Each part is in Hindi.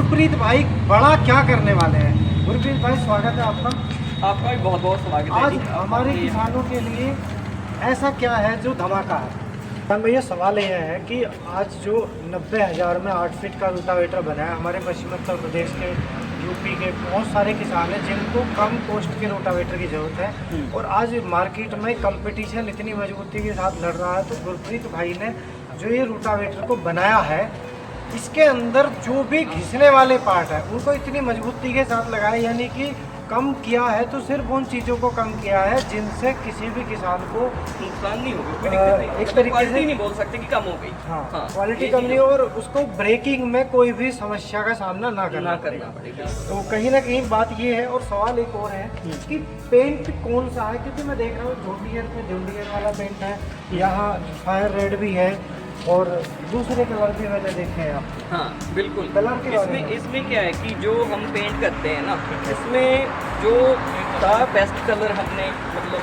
गुरप्रीत भाई बड़ा क्या करने वाले हैं। गुरप्रीत भाई स्वागत है आपका। आपका भी बहुत बहुत स्वागत है। आज हमारे किसानों के लिए ऐसा क्या है जो धमाका है। किसान भैया सवाल यह है कि आज जो 90,000 में 8 फीट का रोटावेटर बना है, हमारे पश्चिम उत्तर प्रदेश के यूपी के बहुत सारे किसान हैं जिनको कम कॉस्ट के रोटावेटर की ज़रूरत है और आज मार्केट में कंपटीशन इतनी मजबूती के साथ लड़ रहा है। तो गुरप्रीत भाई ने जो ये रोटावेटर को बनाया है, इसके अंदर जो भी घिसने वाले पार्ट है उनको इतनी मजबूती के साथ लगाया, यानी कि कम किया है तो सिर्फ उन चीज़ों को कम किया है जिनसे किसी भी किसान को नुकसान नहीं होगा। एक तरीके से नहीं बोल सकते कि कम हो गई। हाँ, क्वालिटी कम नहीं हो और उसको ब्रेकिंग में कोई भी समस्या का सामना ना करना पड़ेगा। तो कहीं ना कहीं बात ये है। और सवाल एक और है कि पेंट कौन सा है, क्योंकि मैं देख रहा हूँ जोंडियर वाला पेंट है, यहाँ फायर रेड भी है और दूसरे कलर भी मैंने देखे हैं आप। हाँ बिल्कुल। कलर के इसमें क्या है कि जो हम पेंट करते हैं ना, इसमें जो था बेस्ट कलर हमने मतलब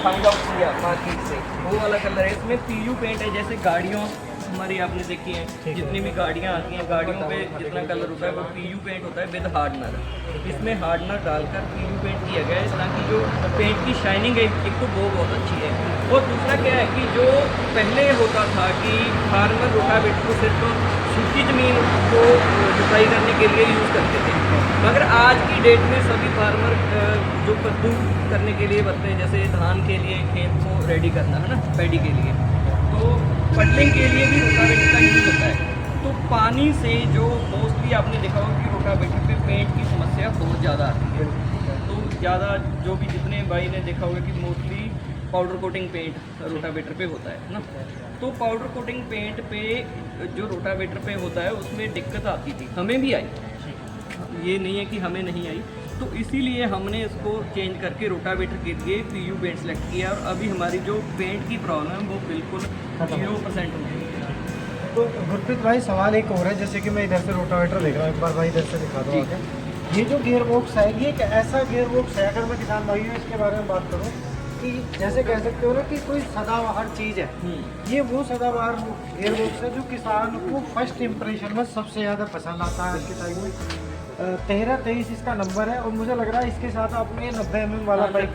फाइंड आउट किया मार्केट से, वो वाला कलर है। इसमें पीयू पेंट है। जैसे गाड़ियों हमारी आपने देखी है, जितनी भी गाड़ियाँ आती हैं, गाड़ियों पे जितना कलर होता है वो पीयू पेंट होता है विद हार्डनर। इसमें हार्डनर डालकर पीयू पेंट किया गया है ताकि जो पेंट की शाइनिंग है एक तो वो बहुत अच्छी है, और दूसरा क्या है कि जो पहले होता था कि फार्मर रोटावेटर को सिर्फ सूखी ज़मीन को जुताई करने के लिए यूज़ करते थे, मगर आज की डेट में सभी फार्मर जो कद्दू करने के लिए बनते हैं, जैसे धान के लिए खेत को रेडी करना है ना, पैडी के लिए, तो फटलिंग के लिए भी रोटावेटर का यूज़ होता है। तो पानी से जो मोस्टली आपने देखा होगा कि रोटावेटर पे पेंट की समस्या बहुत ज़्यादा आती है। तो ज़्यादा जो भी जितने भाई ने देखा होगा कि mostly powder coating paint rotavator पे होता है ना, तो पाउडर कोटिंग पेंट पे जो रोटावेटर पे होता है उसमें दिक्कत आती थी, हमें भी आई, ये नहीं है कि हमें नहीं आई। तो इसीलिए हमने इसको चेंज करके रोटावेटर के लिए पीयू पेंट सेलेक्ट किया और अभी हमारी जो पेंट की प्रॉब्लम है वो बिल्कुल 0% हो गई है। तो गुरप्रीत भाई सवाल एक और है, जैसे कि मैं इधर से रोटावेटर देख रहा हूँ, एक बार भाई इधर से दिखा दो आगे। ये जो गियर बॉक्स है, ये एक ऐसा गियर बॉक्स है, अगर मैं किसान भाइयों इसके बारे में बात करूँ कि जैसे कह सकते हो ना कि कोई सदाबहार चीज़ है, ये वो सदाबहार गियर बॉक्स है जो किसान को फर्स्ट इम्प्रेशन में सबसे ज़्यादा पसंद आता है आज के टाइम में। 1323 इसका नंबर है और मुझे लग रहा है इसके साथ आपने 90 mm वाला पाइप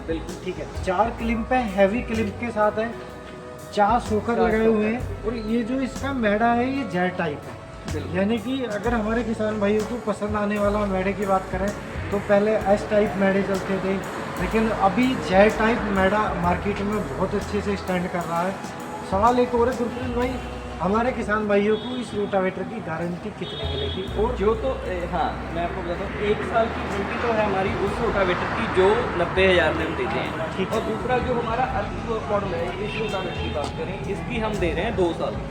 बिल्कुल ठीक है। 4 क्लिप है, हैवी क्लिप के साथ है, 4 सोकर लगाए हुए हैं और ये जो इसका मैडा है ये जेट टाइप है, यानी कि अगर हमारे किसान भाइयों को पसंद आने वाला मैडे की बात करें तो पहले एस टाइप मैडे चलते थे, लेकिन अभी जेट टाइप मैडा मार्केट में बहुत अच्छे से स्टैंड कर रहा है। सवाल एक और है गुरप्रीत भाई, हमारे किसान भाइयों को इस रोटावेटर की गारंटी कितनी मिलेगी? और जो तो हाँ मैं आपको बताता हूँ, 1 साल की गारंटी तो है हमारी उस रोटावेटर की जो 90,000 में हम देते हैं, और दूसरा जो हमारा अर्थ मॉडल है इस रोटावेटर की बात करें, इसकी हम दे रहे हैं 2 साल।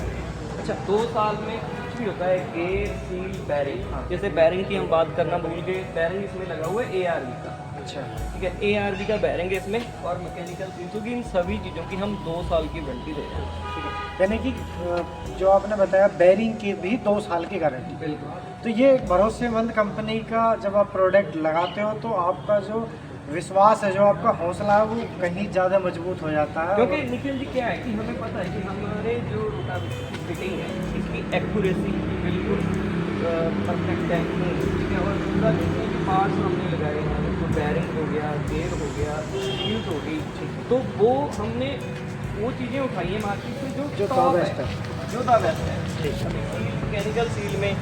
अच्छा, 2 साल में कुछ भी होता है, गेयर सील बैरिंग, जैसे बैरिंग की हम बात करना भूल गए, बैरिंग इसमें लगा हुआ है ARV का। अच्छा ठीक है, ARV का बैरिंग है इसमें, और मैकेनिकल सील की, इन सभी चीज़ों की हम 2 साल की वारंटी दे रहे हैं। ठीक है, यानी कि जो आपने बताया बैरिंग की भी 2 साल की गारंटी। बिल्कुल। तो ये एक भरोसेमंद कंपनी का जब आप प्रोडक्ट लगाते हो तो आपका जो विश्वास है, जो आपका हौसला है, वो कहीं ज़्यादा मजबूत हो जाता है। क्योंकि निखिल जी क्या है कि हमें पता है कि हमारे जो रोटावेटर की फिटिंग है इसकी एक्यूरेसी बिल्कुल परफेक्ट है, ठीक है, और पूरा जितने भी पार्ट्स हमने लगाए हैं, तो बैरिंग हो गया, गेयर हो गया, सील्स हो गई, तो वो हमने वो चीज़ें उठाई हैं मार्केट से जो टॉप है, जो द बेस्ट है। ठीक है, मैकेनिकल सील में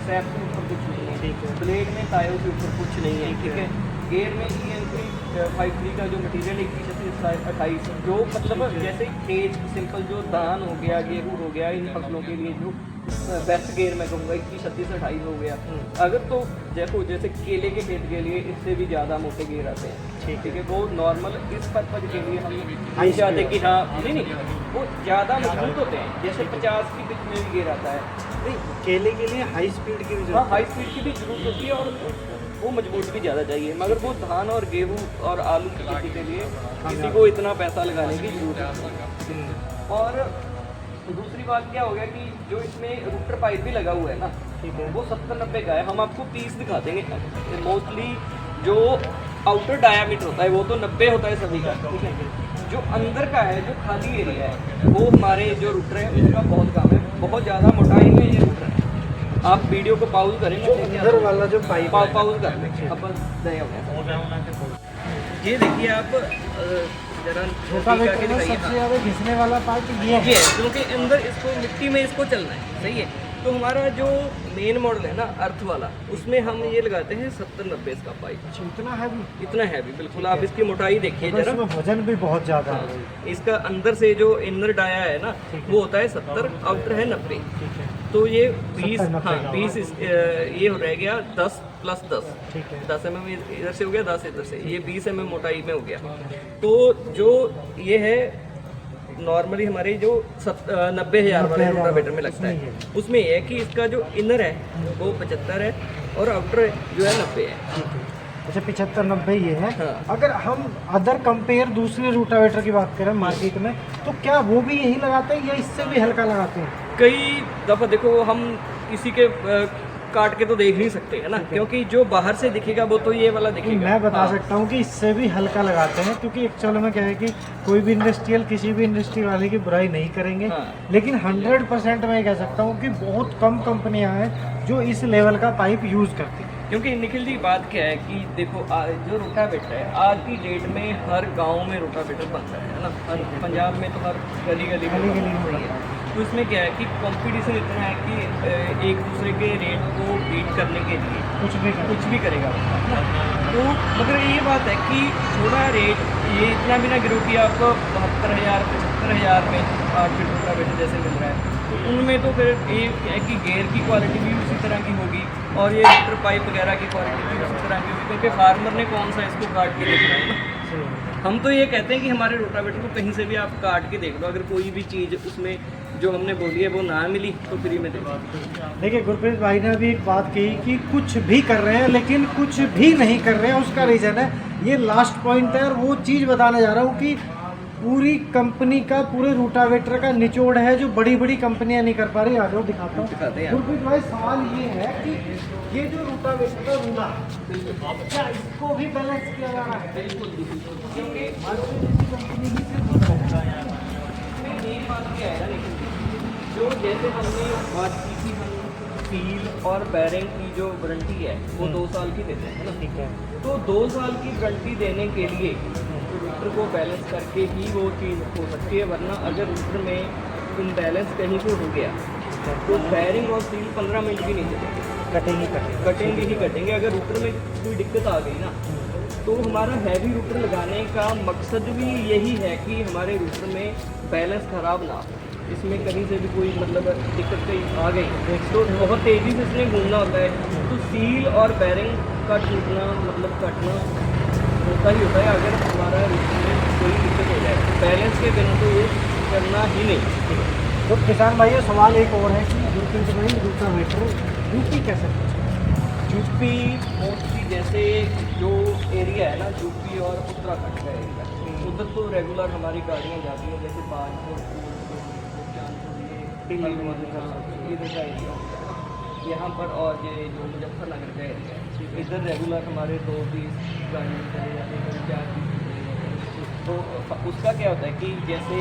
सैप के ऊपर कुछ नहीं है, ठीक है, ब्लेड में टायर के ऊपर कुछ नहीं है, ठीक है, गेयर में EN53 का जो मटेरियल 21-28 जो मतलब जैसे तेज सिंपल जो धान हो गया, गेहूँ हो गया, इन फसलों के लिए जो बेस्ट गेयर मैं कहूँगा 21-36-28 हो गया। अगर तो देखो जैसे केले के खेत के लिए इससे भी ज़्यादा मोटे गेयर आते हैं, ठीक है, वो नॉर्मल इस पर्पज के लिए हम नहीं चाहते कि हाँ नहीं वो ज़्यादा मजबूत होते हैं, जैसे 50 की पिच में भी गेयर आता है। नहीं, केले के लिए हाई स्पीड की भी, हाँ हाई स्पीड की भी जरूरत होती है और वो मजबूत भी ज़्यादा चाहिए, मगर वो धान और गेहूँ और आलू की खेती के लिए किसी को इतना पैसा लगाने की जरूरत है। और दूसरी बात क्या हो गया कि जो इसमें रूटर पाइप भी लगा हुआ है ना, ठीक है, वो 70-90 का है। हम आपको 30 दिखा देंगे। मोस्टली जो आउटर डायामीटर होता है वो तो 90 होता है सभी का, ठीक है, जो अंदर का है, जो खाली एरिया है, वो हमारे जो रूटर है उसका बहुत कम है, बहुत ज़्यादा मोटाई में ये रूटर है। आप वीडियो को पॉज करें, जो अंदर वाला जो पाइप है। पॉज कर लें अपन दया ये देखिए आप जरा रोटावेटर में सबसे ज़्यादा घिसने वाला पार्ट ये है, क्योंकि अंदर इसको मिट्टी में इसको चलना है, सही है। तो हमारा जो मेन मॉडल है ना अर्थ वाला, उसमें हम ये लगाते हैं 70-90 इसका पाइप। अच्छा, इतना हैवी? इतना हैवी बिल्कुल। आप इसकी मोटाई देखिए जरा, इसमें वजन भी बहुत ज़्यादा है। इसका अंदर से जो इनर डाया है ना वो होता है 70, आउटर है 90। तो ये 20, हाँ 20 ये हो रह गया 10 + 10, 10 mm इधर से हो गया, 10 इधर से, ये 20 mm मोटाई में हो गया। तो जो ये है नॉर्मली हमारे जो 90,000 वाले रोटावेटर में लगता है, उसमें ये है कि इसका जो इनर है वो 75 है और आउटर जो है 90 है। अच्छा, 75-90 ये है। हाँ। अगर हम अदर कंपेयर दूसरे रोटावेटर की बात करें मार्केट में, तो क्या वो भी यही लगाते हैं या इससे भी हल्का लगाते हैं? कई दफ़ा देखो हम किसी के काट के तो देख नहीं सकते है ना, क्योंकि जो बाहर से दिखेगा वो तो ये वाला दिखेगा। मैं बता सकता हूँ कि इससे भी हल्का लगाते हैं, क्योंकि एक्चुअल में क्या है कि कोई भी इंडस्ट्रियल किसी भी इंडस्ट्री वाले की बुराई नहीं करेंगे। हाँ। लेकिन 100% मैं कह सकता हूँ कि बहुत कम कंपनियां हैं जो इस लेवल का पाइप यूज़ करती हैं। क्योंकि निखिल जी बात क्या है कि देखो जो रोटावेटर है आज की डेट में हर गांव में रोटावेटर बनता है ना, हर पंजाब में तो हर गली गली में सही है। तो इसमें क्या है कि कंपटीशन इतना है कि एक दूसरे के रेट को बीट करने के लिए कुछ भी करेगा है ना। तो मगर ये बात है कि थोड़ा रेट ये इतना भी ना गिरो कि आपको 72,000 75,000 में 8 फीट रोटावेटर जैसे मिल रहा है। तो उनमें तो फिर ये है कि गेयर की क्वालिटी भी उसी तरह की होगी और ये मीटर पाइप वगैरह की क्वालिटी भी उसी तरह की होगी, क्योंकि फार्मर ने कौन सा इसको काट के देखना है ना। हम तो ये कहते हैं कि हमारे रोटावेटर को कहीं से भी आप काट के देख लो, अगर कोई भी चीज़ उसमें जो हमने बोली है वो ना मिली तो फ्री में दे दो। देखिए गुरप्रीत भाई ने अभी एक बात कही कि कुछ भी कर रहे हैं लेकिन कुछ भी नहीं कर रहे हैं, उसका रीज़न है ये लास्ट पॉइंट है। और वो चीज़ बताने जा रहा हूँ कि पूरी कंपनी का पूरे रोटावेटर का निचोड़ है जो बड़ी बड़ी कंपनियां नहीं कर पा रही। आ जाओ दिखाता दिखाते हूँ। हैं। गुरप्रीत भाई सवाल ये है कि ये जो रोटावेटर का रूला क्या इसको भी बैलेंस किया जा रहा है? बिल्कुल क्योंकि कंपनी ही सिर्फ मेन बात क्या है ना, लेकिन जो जैसे हमने बात की थी हम सील और बैरिंग की जो वारंटी है वो 2 साल की देते हैं ना। ठीक है। तो 2 साल की गारंटी देने के लिए रूटर को बैलेंस करके ही वो चीज़ हो सकती है, वरना अगर रूटर में इम्बैलेंस कहीं को हो गया तो बैरिंग और सील 15 मिनट भी नहीं चलेंगे, कटेंगे ही कटेंगे। अगर रूटर में कोई दिक्कत आ गई ना, तो हमारा हैवी रूटर लगाने का मकसद भी यही है कि हमारे रूटर में बैलेंस ख़राब ना हो, इसमें कहीं से भी कोई मतलब दिक्कत कहीं आ गई तो बहुत तेज़ी से इसमें घूमना होता है। तो सील और बैरिंग का टूटना मतलब कटना होता ही होता है अगर हमारा रूटर में कोई दिक्कत हो जाए। बैलेंस के बिना तो ये करना ही नहीं। तो किसान भाई सवाल एक और है कि गुरप्रीत भाई रोटावेटर यूपी कैसे यूपी मोस्टली जैसे जो एरिया है ना यूपी और उत्तराखंड का एरिया, उधर तो रेगुलर हमारी गाड़ियाँ जाती हैं, जैसे बाजपुर इधर का एरिया यहाँ पर, और ये जो मुजफ्फरनगर का एरिया है इधर रेगुलर हमारे 2-3 गाड़ियाँ चले जाती हैं, 4-5 चले जाते हैं। तो उसका क्या होता है कि जैसे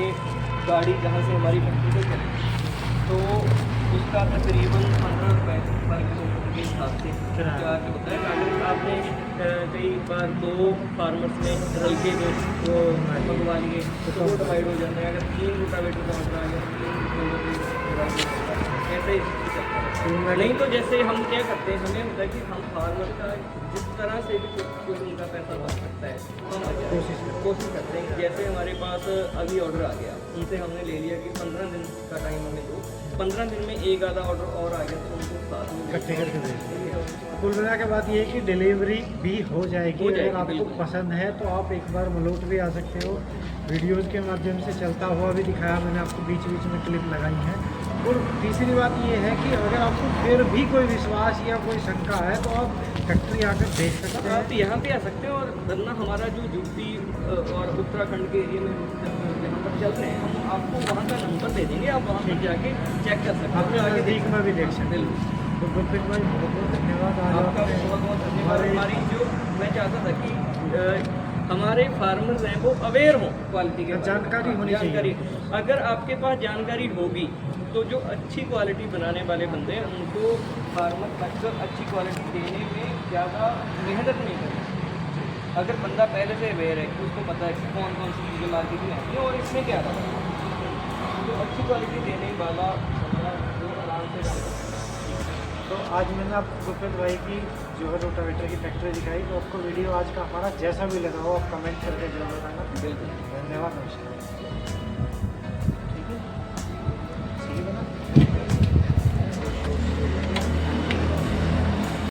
गाड़ी जहाँ से हमारी फैक्ट्री को चले तो उसका तकरीबन 15 रुपये पर किलोमीटर के हिसाब से चार्ज होता है। अगर आपने कई बार 2 फार्मर्स ने रल के जो मंगवा लिए तो वो डिवाइड हो जाता है। अगर 3 रोटावेटर का ऑर्डर आ गया 3 ऐसे ही चलता है। नहीं तो जैसे हम क्या करते हैं, हमें होता है कि हम फार्मर का जिस तरह से भी कुछ उनका पैसा बच सकता है हम कोशिश करते हैं। जैसे हमारे पास अभी ऑर्डर आ गया, उनसे हमने ले लिया कि 15 दिन का टाइम हमें दो, 15 दिन में एक आधा ऑर्डर और आ गया तो उनको साथ में इकट्ठे करके देंगे। कुल मिला के बात ये है कि डिलीवरी भी हो जाएगी। अगर आपको पसंद है तो आप एक बार मलोट भी आ सकते हो। वीडियोस के माध्यम से चलता हुआ भी दिखाया मैंने आपको, बीच बीच में क्लिप लगाई है। और तीसरी बात ये है कि अगर आपको फिर भी कोई विश्वास या कोई शंका है तो आप फैक्ट्री आकर देख सकते हैं। आप यहाँ पे आ सकते हैं। और वरना हमारा जो यूपी और उत्तराखंड के एरिया में जहाँ पर चल रहे हैं हम आपको वहाँ का नंबर दे देंगे, आप वहाँ पर जाके चेक कर सकते हैं, अपने आगे देख में भी देख सकते हैं। तो गुरप्रीत भाई बहुत बहुत धन्यवाद। आज आपका आपने बहुत बहुत धन्यवाद। हमारी जो मैं चाहता था कि हमारे फार्मर्स हैं वो अवेयर हों क्वालिटी के बारे में। जानकारी होनी जानकारी चाहिए। अगर आपके पास जानकारी होगी तो जो अच्छी क्वालिटी बनाने वाले बंदे हैं उनको फार्मर अक्सर अच्छी क्वालिटी देने में ज़्यादा मेहनत नहीं करते। अगर बंदा पहले से अवेयर है कि उसको पता है कि कौन कौन सी चीज़ें मार्केट में आती हैं और इसमें क्या था, तो अच्छी क्वालिटी देने वाला बंदा जो आराम से काम करता है। तो आज मैंने आपको गुरप्रीत भाई की जो है रोटावेटर की फैक्ट्री दिखाई। तो आपको वीडियो आज का हमारा जैसा भी लगा हो आप कमेंट करके जरूर बताना। बिल्कुल। धन्यवाद, नमस्कार।